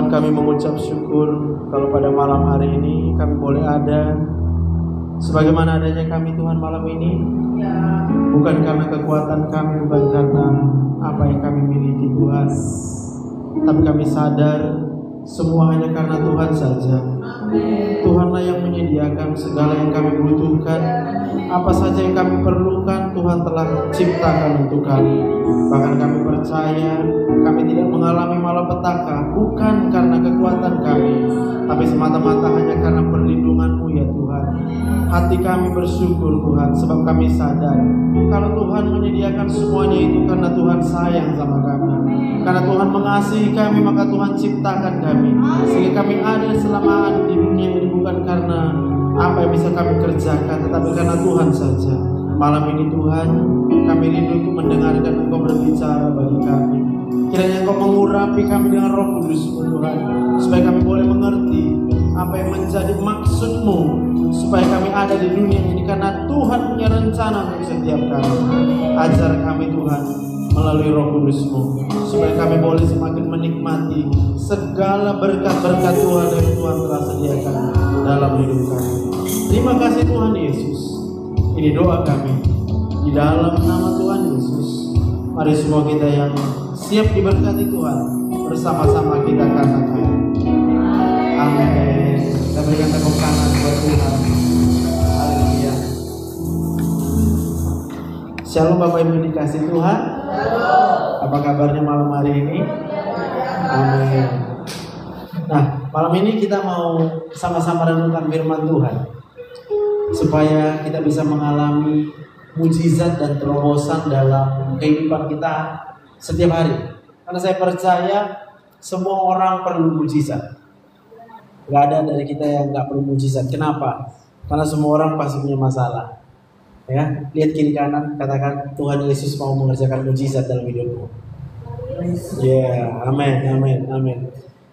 Tuhan, kami mengucap syukur kalau pada malam hari ini kami boleh ada sebagaimana adanya kami Tuhan malam ini. Bukan karena kekuatan kami, bukan karena apa yang kami miliki Tuhan, tapi kami sadar semua hanya karena Tuhan saja. Tuhanlah yang menyediakan segala yang kami butuhkan. Apa saja yang kami perlukan Tuhan telah ciptakan untuk kami. Bahkan kami percaya kami tidak mengalami malapetaka bukan karena kekuatan kami, tapi semata-mata hanya karena perlindungan-Mu ya Tuhan. Hati kami bersyukur Tuhan, sebab kami sadar kalau Tuhan menyediakan semuanya itu karena Tuhan sayang sama kami. Karena Tuhan mengasihi kami, maka Tuhan ciptakan kami sehingga kami ada selama di dunia ini bukan karena apa yang bisa kami kerjakan, tetapi karena Tuhan saja. Malam ini Tuhan, kami rindu untuk mendengarkan Engkau berbicara bagi kami. Kiranya Engkau mengurapi kami dengan Roh Kudus-Mu Tuhan, supaya kami boleh mengerti apa yang menjadi maksud-Mu, supaya kami ada di dunia ini karena Tuhan punya rencana untuk setiap kami. Ajar kami Tuhan melalui Roh Kudus-Mu, supaya kami boleh semakin menikmati segala berkat-berkat Tuhan yang Tuhan telah sediakan dalam hidup kami. Terima kasih Tuhan Yesus. Ini doa kami di dalam nama Tuhan Yesus. Mari semua kita yang siap diberkati Tuhan, bersama-sama kita katakan amin. Kita berikan tepuk tangan buat Tuhan. Haleluya. Shalom Bapak Ibu dikasih Tuhan. Apa kabarnya malam hari ini? Amin. Nah, malam ini kita mau sama-sama renungkan firman Tuhan, supaya kita bisa mengalami mujizat dan terobosan dalam kehidupan kita setiap hari. Karena saya percaya semua orang perlu mujizat. Gak ada dari kita yang gak perlu mujizat. Kenapa? Karena semua orang pasti punya masalah. Ya, lihat kiri kanan, katakan Tuhan Yesus mau mengerjakan mujizat dalam hidupmu. Ya, amin, amin, amin.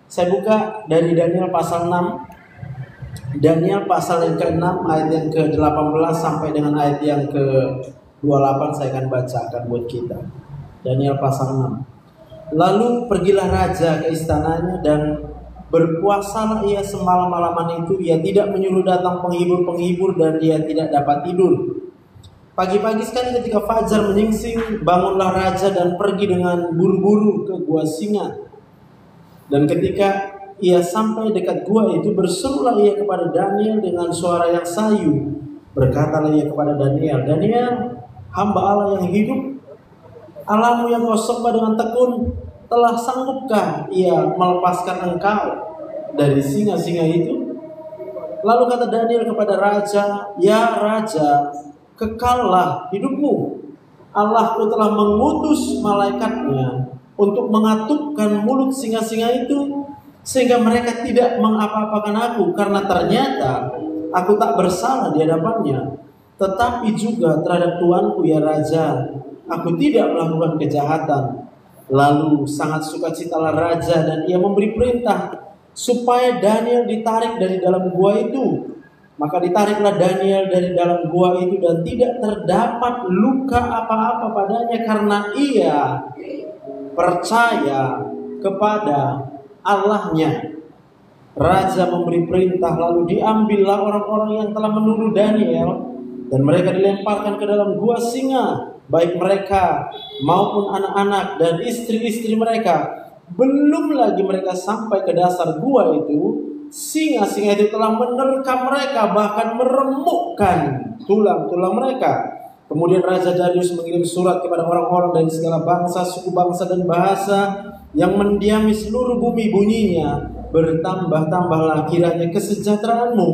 Saya buka dari Daniel pasal 6. Daniel pasal yang ke-6 ayat yang ke-18 sampai dengan ayat yang ke-28 saya akan bacakan buat kita. Daniel pasal 6. Lalu pergilah raja ke istananya dan berpuasalah ia semalam-malaman itu. Ia tidak menyuruh datang penghibur-penghibur dan ia tidak dapat tidur. Pagi-pagi sekali ketika fajar menyingsing, bangunlah raja dan pergi dengan buru-buru ke gua singa. Dan ketika ia sampai dekat gua itu, berserulah ia kepada Daniel dengan suara yang sayu. Berkatalah ia kepada Daniel, Daniel, hamba Allah yang hidup, Allahmu yang kau sembah dengan tekun, telah sanggupkah ia melepaskan engkau dari singa-singa itu? Lalu kata Daniel kepada raja, ya raja, kekallah hidupmu. Allahku telah mengutus malaikatnya untuk mengatupkan mulut singa-singa itu, sehingga mereka tidak mengapa-apakan aku, karena ternyata aku tak bersalah di hadapannya. Tetapi juga terhadap tuanku ya raja, aku tidak melakukan kejahatan. Lalu sangat sukacitalah raja dan ia memberi perintah supaya Daniel ditarik dari dalam gua itu. Maka ditariklah Daniel dari dalam gua itu dan tidak terdapat luka apa-apa padanya, karena ia percaya kepada Allahnya. Raja memberi perintah, lalu diambillah orang-orang yang telah menuduh Daniel dan mereka dilemparkan ke dalam gua singa, baik mereka maupun anak-anak dan istri-istri mereka. Belum lagi mereka sampai ke dasar gua itu, singa-singa itu telah menerkam mereka, bahkan meremukkan tulang-tulang mereka. Kemudian Raja Darius mengirim surat kepada orang-orang dari segala bangsa, suku bangsa dan bahasa yang mendiami seluruh bumi. Bunyinya, bertambah-tambahlah kiranya kesejahteraanmu.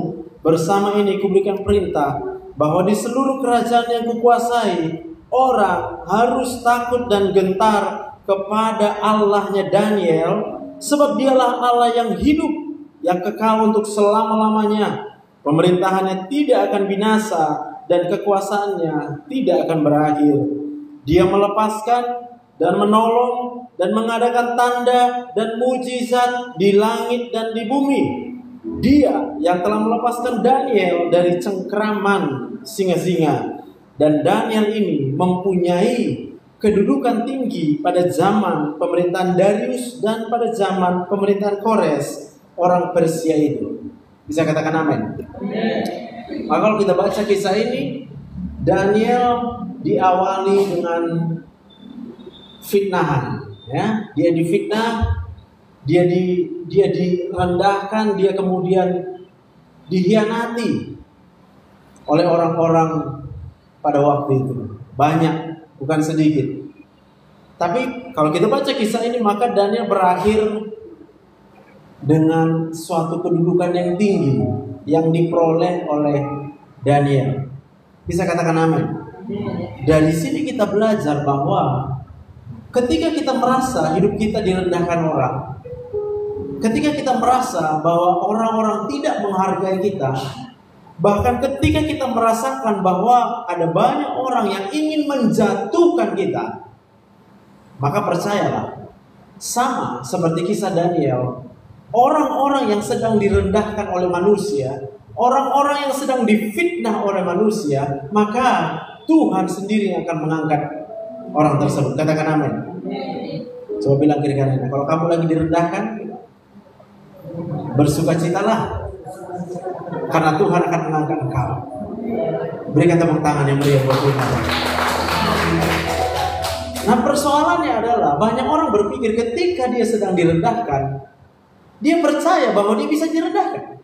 Bersama ini kuberikan perintah bahwa di seluruh kerajaan yang kukuasai, orang harus takut dan gentar kepada Allahnya Daniel, sebab dialah Allah yang hidup, yang kekal untuk selama-lamanya. Pemerintahannya tidak akan binasa dan kekuasaannya tidak akan berakhir. Dia melepaskan dan menolong dan mengadakan tanda dan mujizat di langit dan di bumi. Dia yang telah melepaskan Daniel dari cengkraman singa-singa. Dan Daniel ini mempunyai kedudukan tinggi pada zaman pemerintahan Darius dan pada zaman pemerintahan Kores, orang Persia itu. Bisa katakan amin? Maka kalau kita baca kisah ini, Daniel diawali dengan fitnahan, ya. Dia difitnah, dia direndahkan, dia kemudian dihianati oleh orang-orang pada waktu itu. Banyak, bukan sedikit. Tapi kalau kita baca kisah ini, maka Daniel berakhir dengan suatu kedudukan yang tinggi yang diperoleh oleh Daniel. Bisa katakan amin? Dari sini kita belajar bahwa ketika kita merasa hidup kita direndahkan orang, ketika kita merasa bahwa orang-orang tidak menghargai kita, bahkan ketika kita merasakan bahwa ada banyak orang yang ingin menjatuhkan kita, maka percayalah, sama seperti kisah Daniel, orang-orang yang sedang direndahkan oleh manusia, orang-orang yang sedang difitnah oleh manusia, maka Tuhan sendiri yang akan mengangkat orang tersebut. Katakan amin. Coba bilang kiri kanan, kalau kamu lagi direndahkan, bersukacitalah, karena Tuhan akan mengangkat engkau. Berikan tepuk tangan yang meriah buat Tuhan. Nah, persoalannya adalah banyak orang berpikir ketika dia sedang direndahkan, dia percaya bahwa dia bisa direndahkan.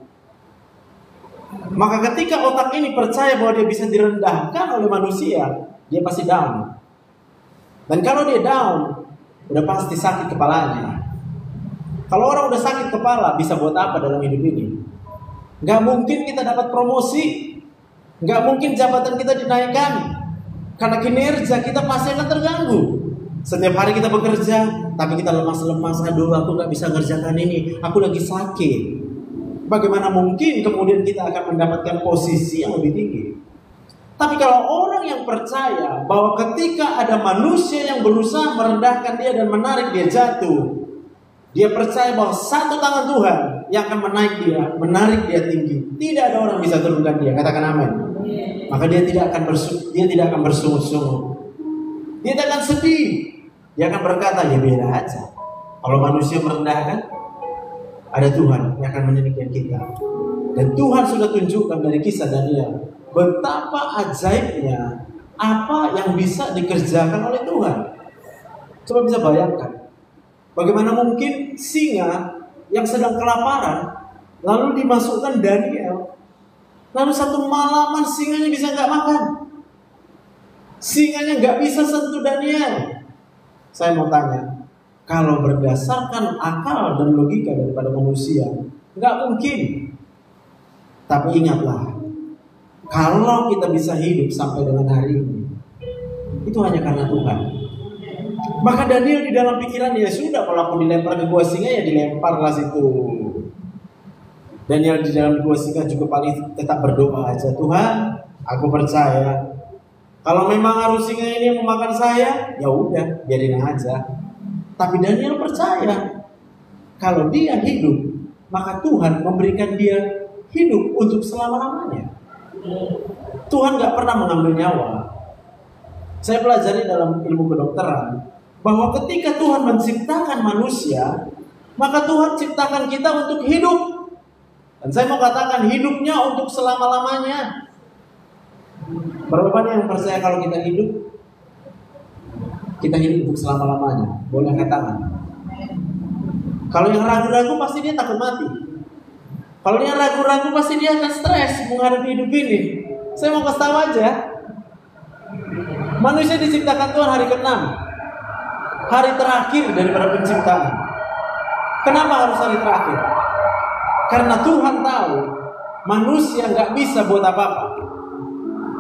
Maka ketika otak ini percaya bahwa dia bisa direndahkan oleh manusia, dia pasti down. Dan kalau dia down, udah pasti sakit kepalanya. Kalau orang udah sakit kepala, bisa buat apa dalam hidup ini? Gak mungkin kita dapat promosi, gak mungkin jabatan kita dinaikkan, karena kinerja kita pasti akan terganggu. Setiap hari kita bekerja, tapi kita lemas-lemas. Aduh, aku gak bisa ngerjakan ini, aku lagi sakit. Bagaimana mungkin kemudian kita akan mendapatkan posisi yang lebih tinggi? Tapi kalau orang yang percaya bahwa ketika ada manusia yang berusaha merendahkan dia dan menarik dia jatuh, dia percaya bahwa satu tangan Tuhan yang akan menarik dia tinggi. Tidak ada orang bisa turunkan dia. Katakan amin. Maka dia tidak akan bersungut-sungut. Dia tidak akan sedih. Dia akan berkata, ya biar aja. Kalau manusia merendahkan, ada Tuhan yang akan meninggikan kita. Dan Tuhan sudah tunjukkan dari kisah Daniel betapa ajaibnya apa yang bisa dikerjakan oleh Tuhan. Coba bisa bayangkan, bagaimana mungkin singa yang sedang kelaparan lalu dimasukkan Daniel, lalu satu malaman singanya bisa nggak makan, singanya nggak bisa sentuh Daniel. Saya mau tanya, kalau berdasarkan akal dan logika daripada manusia, nggak mungkin. Tapi ingatlah, kalau kita bisa hidup sampai dengan hari ini, itu hanya karena Tuhan. Maka Daniel di dalam pikiran, ya sudah, kalau aku dilempar ke gua singa, ya dilemparlah situ. Daniel di dalam gua singa juga paling tetap berdoa aja, Tuhan, aku percaya. Kalau memang harus singa ini yang memakan saya, ya udah, biarin aja. Tapi Daniel percaya, kalau dia hidup, maka Tuhan memberikan dia hidup untuk selama-lamanya. Tuhan gak pernah mengambil nyawa. Saya pelajari dalam ilmu kedokteran bahwa ketika Tuhan menciptakan manusia, maka Tuhan ciptakan kita untuk hidup. Dan saya mau katakan hidupnya untuk selama-lamanya. Berapa banyak yang percaya kalau kita hidup untuk selama-lamanya? Boleh angkat tangan. Kalau yang ragu-ragu pasti dia takut mati. Kalau yang ragu-ragu pasti dia akan stres menghadapi hidup ini. Saya mau kasih tahu aja, manusia diciptakan Tuhan hari ke-6, hari terakhir daripada penciptaan. Kenapa harus hari terakhir? Karena Tuhan tahu manusia nggak bisa buat apa-apa.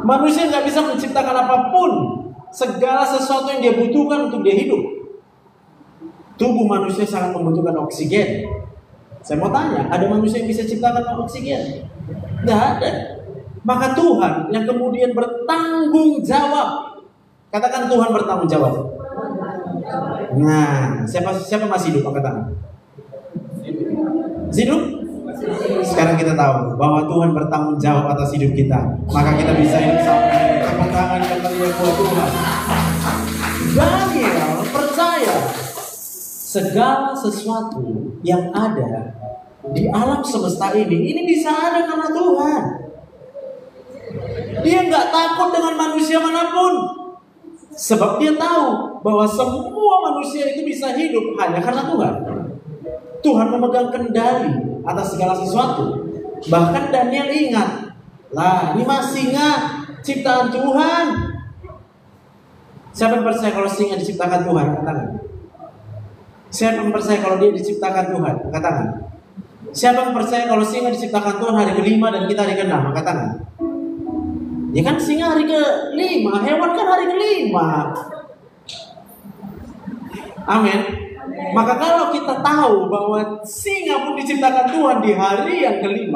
Manusia nggak bisa menciptakan apapun, segala sesuatu yang dia butuhkan untuk dia hidup. Tubuh manusia sangat membutuhkan oksigen. Saya mau tanya, ada manusia yang bisa ciptakan oksigen? Nggak ada. Maka Tuhan yang kemudian bertanggung jawab. Katakan Tuhan bertanggung jawab. Nah, siapa masih hidup? Angkat tangan. Hidup? Sekarang kita tahu bahwa Tuhan bertanggung jawab atas hidup kita. Maka kita bisa hidup sama. Tepuk tangan yang meriah buat Tuhan. Daniel percaya segala sesuatu yang ada di alam semesta ini bisa ada karena Tuhan. Dia nggak takut dengan manusia manapun, sebab dia tahu bahwa semua manusia itu bisa hidup hanya karena Tuhan. Tuhan memegang kendali atas segala sesuatu. Bahkan Daniel ingat, lah ini mah singa ciptaan Tuhan. Siapa yang percaya kalau singa diciptakan Tuhan? Katakan. Siapa yang percaya kalau dia diciptakan Tuhan? Katakan. Siapa yang percaya kalau singa diciptakan Tuhan hari ke-5 dan kita hari ke-6? Katakan. Ya kan singa hari ke-5, hewan kan hari ke-5. Amin. Maka kalau kita tahu bahwa singa pun diciptakan Tuhan di hari yang ke-5,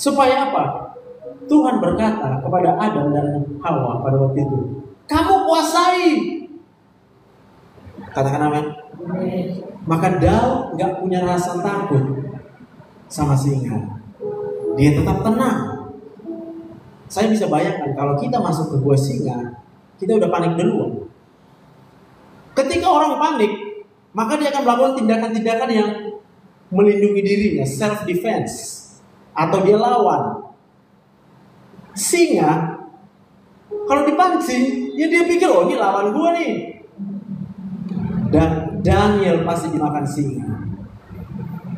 supaya apa? Tuhan berkata kepada Adam dan Hawa pada waktu itu, kamu kuasai. Katakan amin. Maka Daud gak punya rasa takut sama singa. Dia tetap tenang. Saya bisa bayangkan kalau kita masuk ke gua singa, kita udah panik duluan. Ketika orang panik, maka dia akan melakukan tindakan-tindakan yang melindungi dirinya, self defense, atau dia lawan. Singa kalau dipancing, ya dia pikir, oh ini lawan gua nih. Dan Daniel pasti dimakan singa.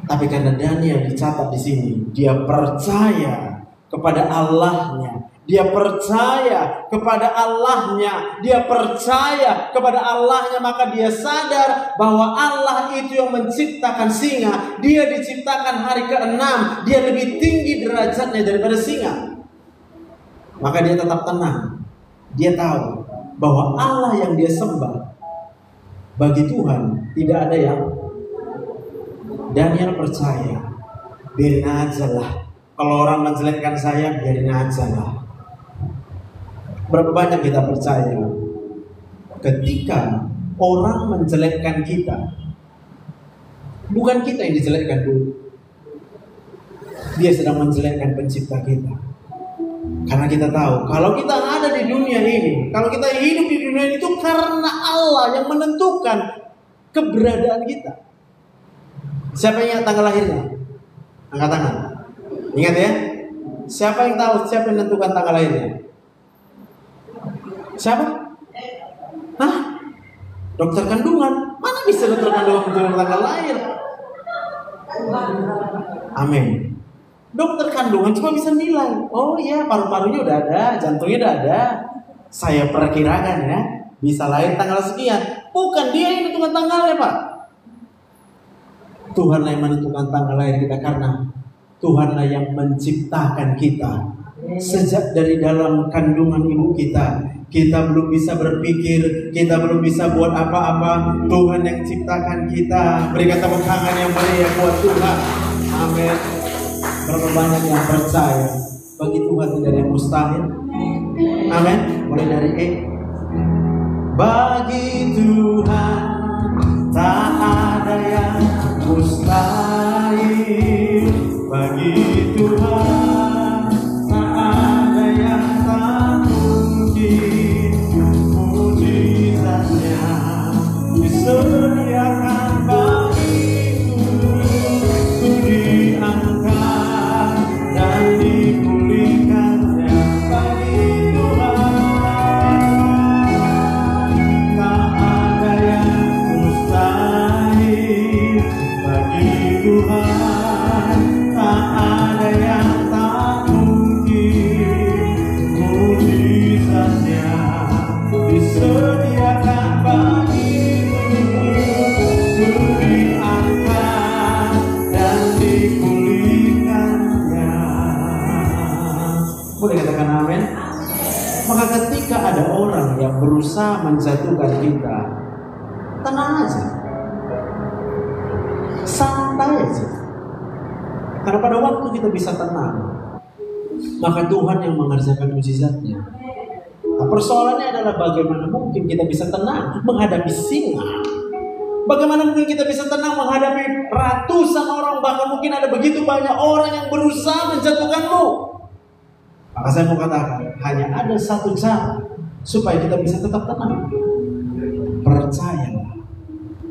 Tapi karena Daniel dicatat di sini, dia percaya kepada Allahnya, dia percaya kepada Allahnya, dia percaya kepada Allahnya, maka dia sadar bahwa Allah itu yang menciptakan singa. Dia diciptakan hari ke-6, dia lebih tinggi derajatnya daripada singa. Maka dia tetap tenang. Dia tahu bahwa Allah yang dia sembah, bagi Tuhan tidak ada yang. Daniel percaya, biarin aja lah. Kalau orang menjelekkan saya, biarin aja lah. Berapa banyak kita percaya ketika orang menjelekkan kita, bukan kita yang dijelekkan dulu, dia sedang menjelekkan pencipta kita. Karena kita tahu kalau kita ada di dunia ini, kalau kita hidup di dunia ini, itu karena Allah yang menentukan keberadaan kita. Siapa yang ingat tanggal lahirnya? Angkat tangan. Ingat ya. Siapa yang tahu siapa yang menentukan tanggal lahirnya? Siapa? Hah? Dokter kandungan? Mana bisa dokter kandungan menentukan tanggal lahir? Amin. Dokter kandungan cuma bisa nilai. Oh iya, paru-parunya udah ada, jantungnya udah ada. Saya perkirakan ya, bisa lahir tanggal sekian. Bukan dia yang menentukan tanggalnya, Pak. Tuhanlah yang menentukan tanggal lahir kita, karena Tuhanlah yang menciptakan kita. Sejak dari dalam kandungan ibu kita, kita belum bisa berpikir, kita belum bisa buat apa-apa. Tuhan yang ciptakan kita. Berikan tepuk tangan yang meriah buat Tuhan. Amin. Berapa banyak yang percaya bagi Tuhan tidak ada yang mustahil. Amin. Mulai dari bagi Tuhan tak ada yang mustahil. Bagi Tuhan tak ada yang tak mungkin. Mujizatnya disediakan bagiku, ku diangkat dan dipulihkannya. Bagi Tuhan tak ada yang mustahil. Bagi Tuhan tak ada yang tak mungkin. Mujizatnya disediakan bagiku, ku diangkat dan dipulihkannya. Boleh katakan amin? Maka ketika ada orang yang berusaha menjatuhkan kita, tenang aja, santai aja. Karena pada waktu kita bisa tenang, maka Tuhan yang mengerjakan mujizatnya. Nah, persoalannya adalah bagaimana mungkin kita bisa tenang menghadapi singa. Bagaimana mungkin kita bisa tenang menghadapi ratusan orang, bahkan mungkin ada begitu banyak orang yang berusaha menjatuhkanmu. Maka saya mau katakan, hanya ada satu cara supaya kita bisa tetap tenang. percayalah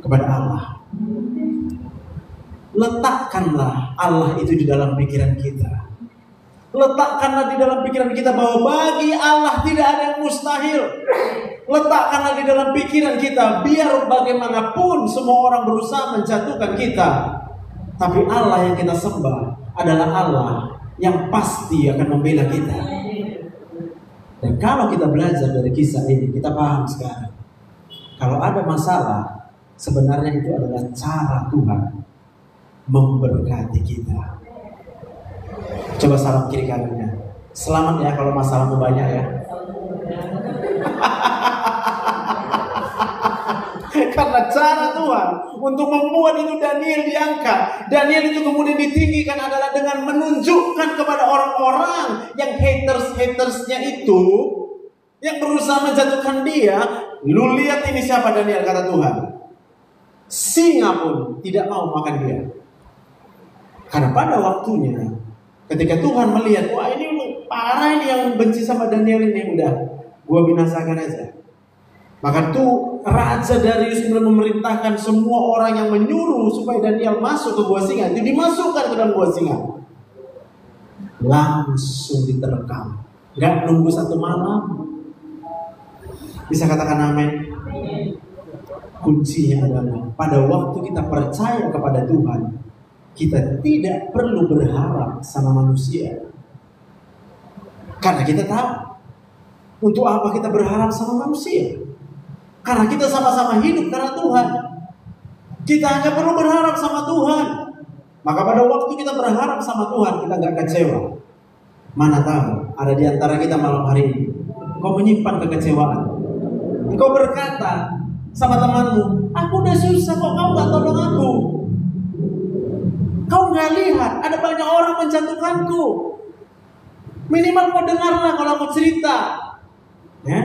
kepada Allah. Letakkanlah Allah itu di dalam pikiran kita. Letakkanlah di dalam pikiran kita bahwa bagi Allah tidak ada yang mustahil. Letakkanlah di dalam pikiran kita, biar bagaimanapun semua orang berusaha menjatuhkan kita, tapi Allah yang kita sembah adalah Allah yang pasti akan membela kita. Dan kalau kita belajar dari kisah ini, kita paham sekarang, kalau ada masalah, sebenarnya itu adalah cara Tuhan memberkati kita. Coba salam kiri kanannya. Selamat ya kalau masalahmu banyak ya. Karena cara Tuhan untuk membuat itu Daniel diangkat, Daniel itu kemudian ditinggikan adalah dengan menunjukkan kepada orang-orang yang hatersnya itu, yang berusaha menjatuhkan dia. Lu lihat ini siapa Daniel, kata Tuhan. Singa pun tidak mau makan dia. Karena pada waktunya, ketika Tuhan melihat, wah ini parah ini yang benci sama Daniel ini, udah gua binasakan aja. Maka tuh Raja Darius kemudian memerintahkan semua orang yang menyuruh supaya Daniel masuk ke gua singa, itu dimasukkan ke dalam gua singa. Langsung diterkam, nggak nunggu satu malam. Bisa katakan amin? Kuncinya adalah pada waktu kita percaya kepada Tuhan, kita tidak perlu berharap sama manusia. Karena kita tahu untuk apa kita berharap sama manusia. Karena kita sama-sama hidup karena Tuhan. Kita hanya perlu berharap sama Tuhan. Maka pada waktu kita berharap sama Tuhan, kita gak kecewa. Mana tahu ada di antara kita malam hari ini, kau menyimpan kekecewaan. Kau berkata sama temanmu, aku udah susah kok kamu gak tolong aku. Kau gak lihat ada banyak orang menjatuhkanku. Minimal kau dengarlah kalau aku cerita. Ya,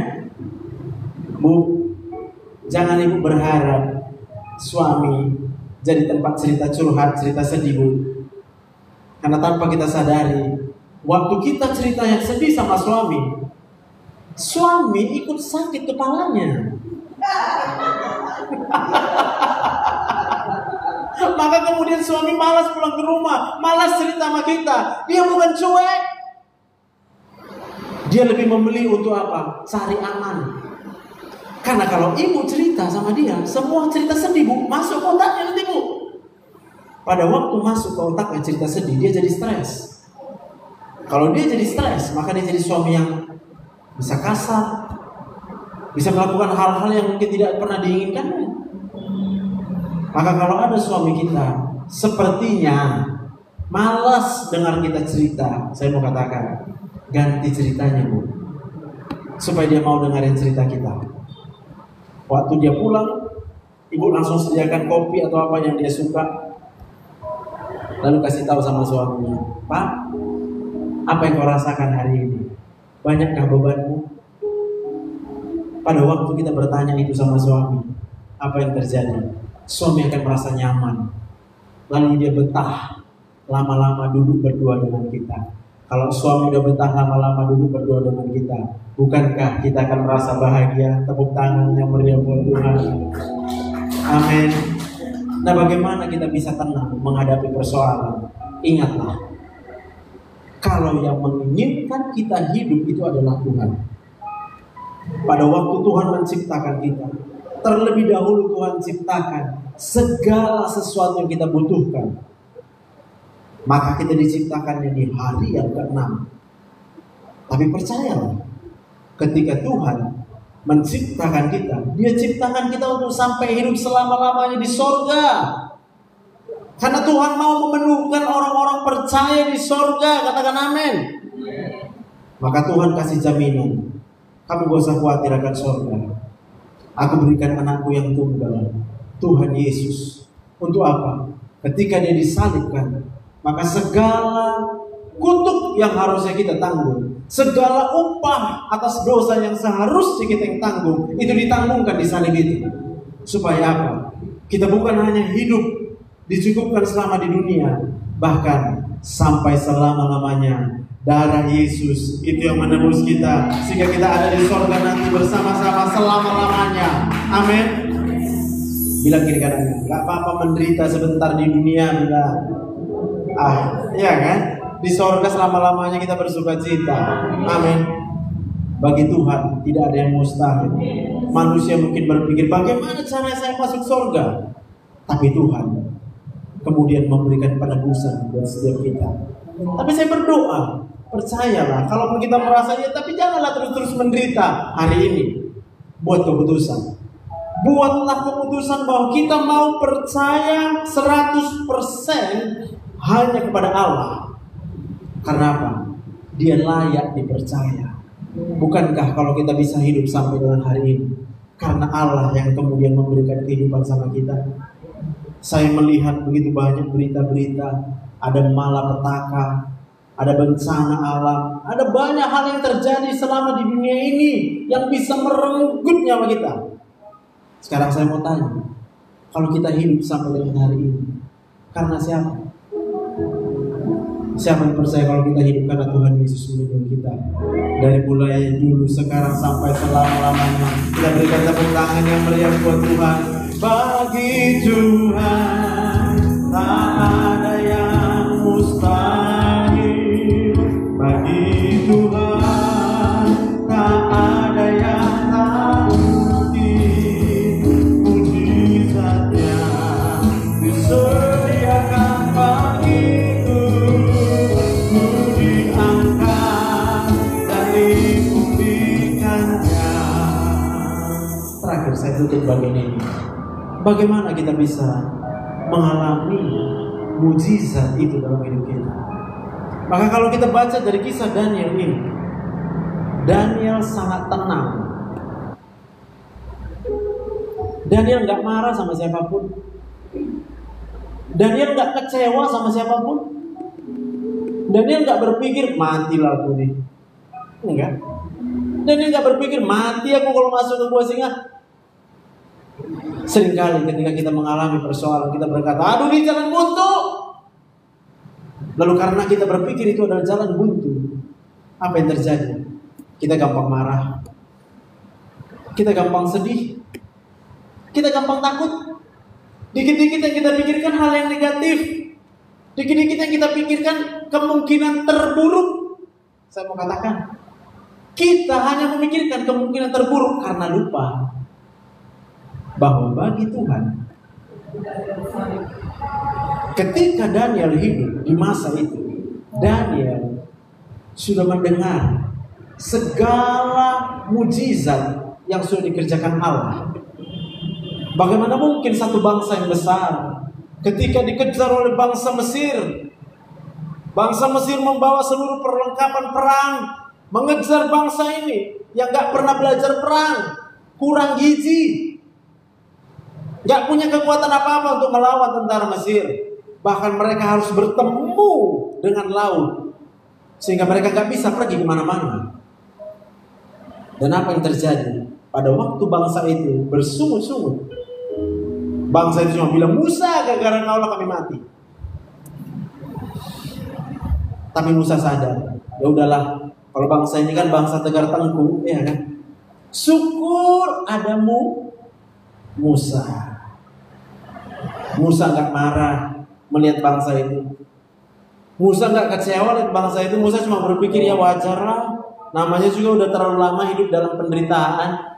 Bu, jangan ibu berharap suami jadi tempat cerita curhat, cerita sedih, Bu. Karena tanpa kita sadari, waktu kita cerita yang sedih sama suami, suami ikut sakit kepalanya. Maka kemudian suami malas pulang ke rumah, malas cerita sama kita. Dia bukan cuek, dia lebih memilih untuk apa? Cari aman. Karena kalau ibu cerita sama dia, semua cerita sedih, Bu, masuk ke otaknya nanti, Bu. Pada waktu masuk ke otaknya cerita sedih, dia jadi stres. Kalau dia jadi stres, maka dia jadi suami yang bisa kasar, bisa melakukan hal-hal yang mungkin tidak pernah diinginkan. Maka kalau ada suami kita sepertinya malas dengar kita cerita, saya mau katakan, ganti ceritanya, Bu, supaya dia mau dengerin cerita kita. Waktu dia pulang, ibu langsung sediakan kopi atau apa yang dia suka, lalu kasih tahu sama suaminya, Pak, apa yang kau rasakan hari ini? Banyakkah bebanmu? Pada waktu kita bertanya itu sama suami, apa yang terjadi? Suami akan merasa nyaman, lalu dia betah lama-lama duduk berdua dengan kita. Kalau suami udah betah lama-lama duduk berdua dengan kita, bukankah kita akan merasa bahagia? Tepuk tangan yang meriah buat Tuhan. Amin. Nah, bagaimana kita bisa tenang menghadapi persoalan? Ingatlah, kalau yang menginginkan kita hidup itu adalah Tuhan. Pada waktu Tuhan menciptakan kita, terlebih dahulu Tuhan ciptakan segala sesuatu yang kita butuhkan. Maka kita diciptakannya di hari yang ke-6. Tapi percayalah, ketika Tuhan menciptakan kita, Dia ciptakan kita untuk sampai hidup selama-lamanya di sorga. Karena Tuhan mau memenuhkan orang-orang percaya di sorga. Katakan amin. Maka Tuhan kasih jaminan, kamu gak usah khawatir akan sorga. Aku berikan anakku yang tunggal, Tuhan Yesus. Untuk apa? Ketika Dia disalibkan, maka segala kutuk yang harusnya kita tanggung, segala upah atas dosa yang seharusnya kita yang tanggung, itu ditanggungkan di salib itu. Supaya apa? Kita bukan hanya hidup dicukupkan selama di dunia, bahkan sampai selama-lamanya. Darah Yesus itu yang menebus kita, sehingga kita ada di sorga nanti bersama-sama selama-lamanya. Amin. Bilang kiri kanannya, gak apa-apa menderita sebentar di dunia, bilang. Iya kan? Di sorga selama-lamanya kita bersuka cita. Amin. Bagi Tuhan tidak ada yang mustahil. Manusia mungkin berpikir, bagaimana cara saya masuk sorga? Tapi Tuhan kemudian memberikan penebusan buat setiap kita. Tapi saya berdoa, percayalah, kalaupun kita merasanya, tapi janganlah terus-terus menderita hari ini. Buat keputusan. Buatlah keputusan bahwa kita mau percaya 100% hanya kepada Allah. Karena apa? Dia layak dipercaya. Bukankah kalau kita bisa hidup sampai dengan hari ini, karena Allah yang kemudian memberikan kehidupan sama kita? Saya melihat begitu banyak berita-berita, ada malapetaka, ada bencana alam, ada banyak hal yang terjadi selama di dunia ini yang bisa merenggut nyawa kita. Sekarang saya mau tanya, kalau kita hidup sampai dengan hari ini, karena siapa? Siapa yang percaya kalau kita hidup karena Tuhan Yesus melindungi kita? Dari mulai dulu, sekarang, sampai selama-lamanya. Kita berikan tepuk tangan yang meriah buat Tuhan. Bagi Tuhan tak ada yang mustahil. Bagi Tuhan tak ada yang tak mungkin. Mujizatnya disediakan bagiku, ku diangkat dan dipulihkannya. Terakhir saya tutup bagian ini. Bagaimana kita bisa mengalami mujizat itu dalam hidup kita? Maka kalau kita baca dari kisah Daniel ini, Daniel sangat tenang. Daniel gak marah sama siapapun. Daniel gak kecewa sama siapapun. Daniel gak berpikir matilah aku nih. Enggak. Daniel gak berpikir mati aku kalau masuk ke gua singa. Seringkali ketika kita mengalami persoalan, kita berkata, aduh ini jalan buntu. Lalu karena kita berpikir itu adalah jalan buntu, apa yang terjadi? Kita gampang marah, kita gampang sedih, kita gampang takut. Dikit-dikit yang kita pikirkan hal yang negatif, dikit-dikit yang kita pikirkan kemungkinan terburuk. Saya mau katakan, kita hanya memikirkan kemungkinan terburuk karena lupa bahwa bagi Tuhan, ketika Daniel hidup di masa itu, Daniel sudah mendengar segala mujizat yang sudah dikerjakan Allah. Bagaimana mungkin satu bangsa yang besar ketika dikejar oleh bangsa Mesir, bangsa Mesir membawa seluruh perlengkapan perang, mengejar bangsa ini yang gak pernah belajar perang, kurang gizi, gak punya kekuatan apa-apa untuk melawan tentara Mesir. Bahkan mereka harus bertemu dengan laut, sehingga mereka gak bisa pergi kemana-mana. Dan apa yang terjadi? Pada waktu bangsa itu bersungut-sungut, bangsa itu cuma bilang, Musa, gara-gara kaulah kami mati. Tapi Musa sadar, ya udahlah, kalau bangsa ini kan bangsa tegar tengkuk, ya kan? Syukur adamu Musa. Musa gak marah melihat bangsa itu. Musa gak kecewa lihat bangsa itu. Musa cuma berpikir, ya wajar lah, namanya juga udah terlalu lama hidup dalam penderitaan.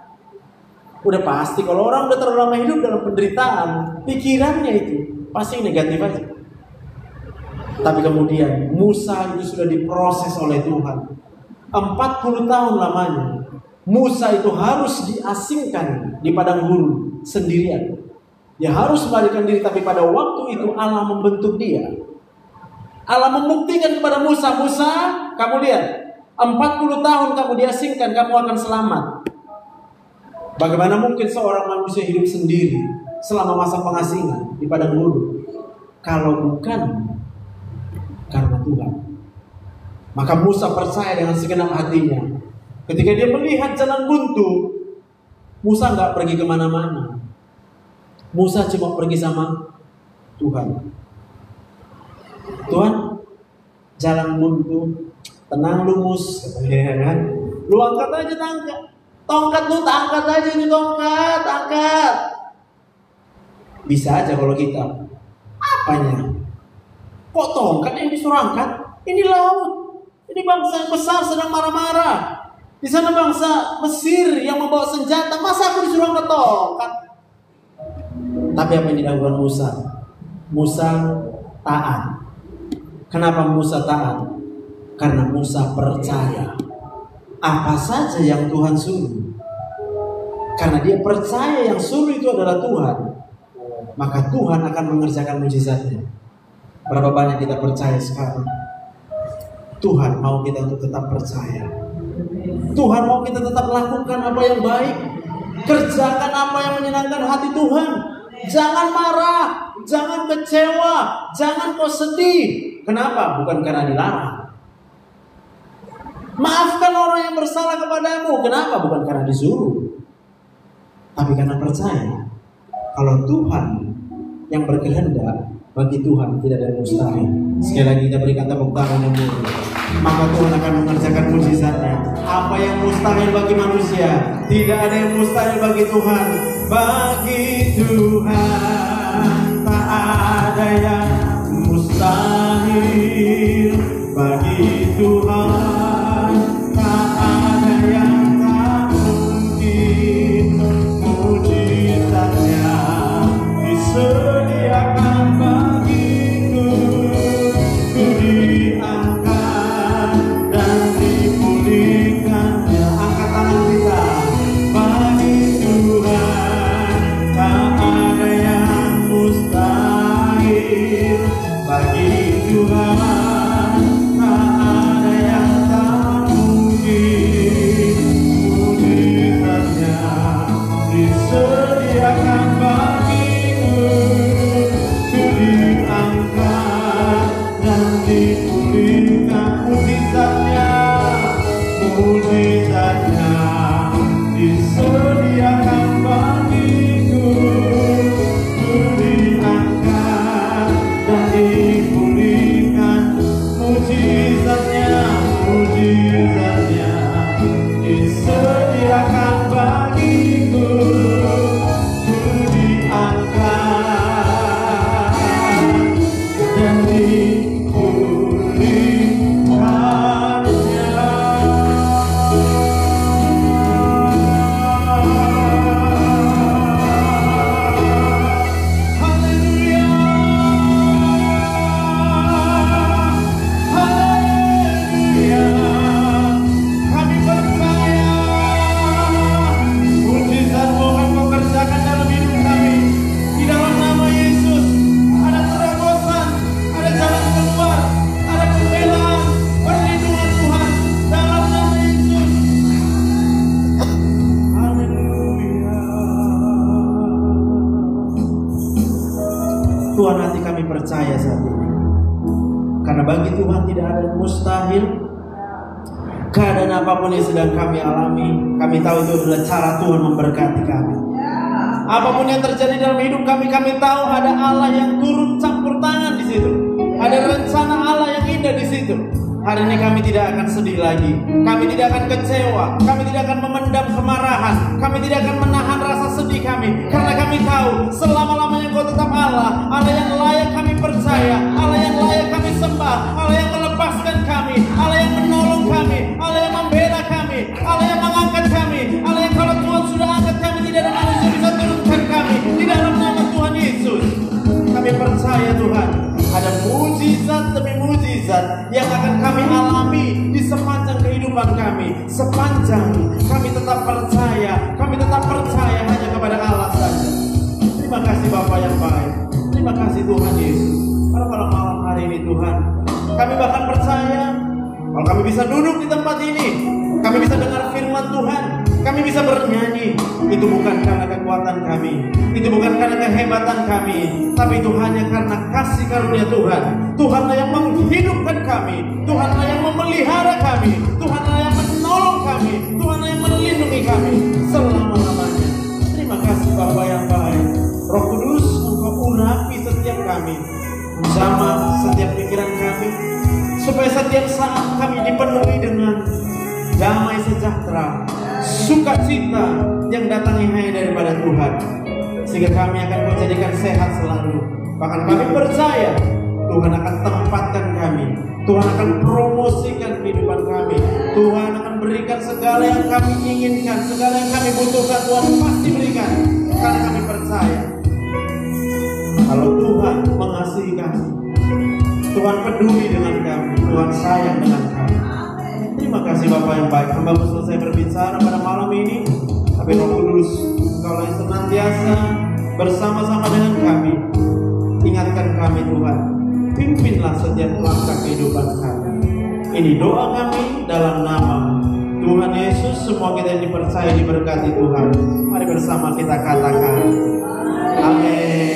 Udah pasti kalau orang udah terlalu lama hidup dalam penderitaan, pikirannya itu pasti negatif aja. Tapi kemudian Musa itu sudah diproses oleh Tuhan 40 tahun lamanya. Musa itu harus diasingkan di padang gurun sendirian. Dia harus melarikan diri, tapi pada waktu itu Allah membentuk dia. Allah membuktikan kepada Musa, Musa, kamu lihat, 40 tahun kamu diasingkan, kamu akan selamat. Bagaimana mungkin seorang manusia hidup sendiri selama masa pengasingan di padang gurun, kalau bukan karena Tuhan? Maka Musa percaya dengan segenap hatinya. Ketika dia melihat jalan buntu, Musa gak pergi kemana-mana. Musa cuma pergi sama Tuhan. Tuhan, jalan buntu, tenang lu Mus, ya kan? Lu angkat aja tongkat lu tak angkat aja ini tongkat, angkat. Bisa aja kalau kita, apanya? Kok tongkat yang disuruh angkat? Ini laut. Ini bangsa yang besar sedang marah-marah. Di sana bangsa Mesir yang membawa senjata. Masa aku disuruh angkat tongkat? Tapi apa yang dilakukan Musa? Musa taat. Kenapa Musa taat? Karena Musa percaya apa saja yang Tuhan suruh. Karena dia percaya yang suruh itu adalah Tuhan, maka Tuhan akan mengerjakan mujizatnya. Berapa banyak kita percaya sekarang? Tuhan mau kita untuk tetap percaya. Tuhan mau kita tetap lakukan apa yang baik. Kerjakan apa yang menyenangkan hati Tuhan. Jangan marah, jangan kecewa, jangan kau sedih. Kenapa? Bukan karena dilarang. Maafkan orang yang bersalah kepadamu. Kenapa? Bukan karena disuruh, tapi karena percaya kalau Tuhan yang berkehendak, bagi Tuhan tidak ada yang mustahil. Sekali lagi kita berikan tepuk tangan yang murni. Maka Tuhan akan mengerjakan mujizatnya. Apa yang mustahil bagi manusia, tidak ada yang mustahil bagi Tuhan. Bagi Tuhan tak ada yang mustahil. Bagi Tuhan tak ada yang tak mungkin. Mujizatnya disediakan bagiku. Ku diangkat dan dipulihkannya. Angkat tangan kita. Bagi Tuhan tak ada yang mustahil. Bagi Tuhan tak ada yang tak mungkin. Mujizatnya disediakan bagiku. Ku diangkat dan dipulihkan. Mujizatnya disediakan bagiku. Ku diangkat dan dipulihkan. Mujizatnya disediakan bagiku. Ku diangkat dan dipulihkannya. Haleluya, haleluya. Kami percaya mujizat-Mu akan Kau kerjakan dalam hidup kami. Di dalam nama Yesus ada terobosan, ada jalan keluar, ada pembelaan, perlindungan Tuhan dalam nama Yesus. Haleluya. Tuhan, hati kami percaya saat ini, karena bagi Tuhan tidak ada yang mustahil. Keadaan apapun yang sedang kami alami, kami tahu itu adalah cara Tuhan memberkati kami. Apapun yang terjadi dalam hidup kami tahu ada Allah yang turut campur tangan di situ. Ada rencana Allah yang indah di situ. Hari ini kami tidak akan sedih lagi. Kami tidak akan kecewa. Kami tidak akan memendam kemarahan. Kami tidak akan menahan rasa sedih kami. Karena kami tahu selama-lamanya Kau tetap Allah. Allah yang layak kami percaya. Allah yang layak kami sembah. Allah yang melepaskan kami. Allah yang menolong kami. Allah yang membela kami. Allah yang mengangkat kami. Allah yang kalau Tuhan sudah angkat kami, tidak ada manusia bisa turunkan kami. Di dalam nama Tuhan Yesus kami percaya Tuhan, ada mujizat demi mujizat yang akan kami alami di sepanjang kehidupan kami. Sepanjang kami tetap percaya hanya kepada Allah saja. Terima kasih Bapa yang baik. Terima kasih Tuhan Yesus. Pada malam hari ini Tuhan, kami bahkan percaya kalau kami bisa duduk di tempat ini, kami bisa dengar firman Tuhan, kami bisa bernyanyi. Itu bukan karena kekuatan kami, itu bukan karena kehebatan kami, tapi itu hanya karena kasih karunia Tuhan. Tuhanlah yang menghidupkan kami, Tuhanlah yang memelihara kami, Tuhanlah yang menolong kami, Tuhanlah yang melindungi kami selama-lamanya. Terima kasih Bapa yang baik. Roh Kudus, Engkau urapi setiap kami, menjamah setiap pikiran kami, supaya setiap saat kami dipenuhi dengan damai sejahtera, sukacita yang datangnya hanya daripada Tuhan. sehingga kami akan Kau jadikan sehat selalu. Bahkan kami percaya Tuhan akan tempatkan kami, Tuhan akan promosikan kehidupan kami, Tuhan akan berikan segala yang kami inginkan, segala yang kami butuhkan Tuhan pasti berikan. Karena kami percaya kalau Tuhan mengasihi kami, Tuhan peduli dengan kami, Tuhan sayang dengan kami. Terima kasih Bapak yang baik. Hamba-Mu selesai berbicara pada malam ini, tapi Roh Kudus Engkau yang senantiasa bersama-sama dengan kami. Ingatkan kami Tuhan, pimpinlah setiap langkah kehidupan kami. Ini doa kami dalam nama Tuhan Yesus. Semua kita yang dipercaya diberkati Tuhan. Mari bersama kita katakan amin.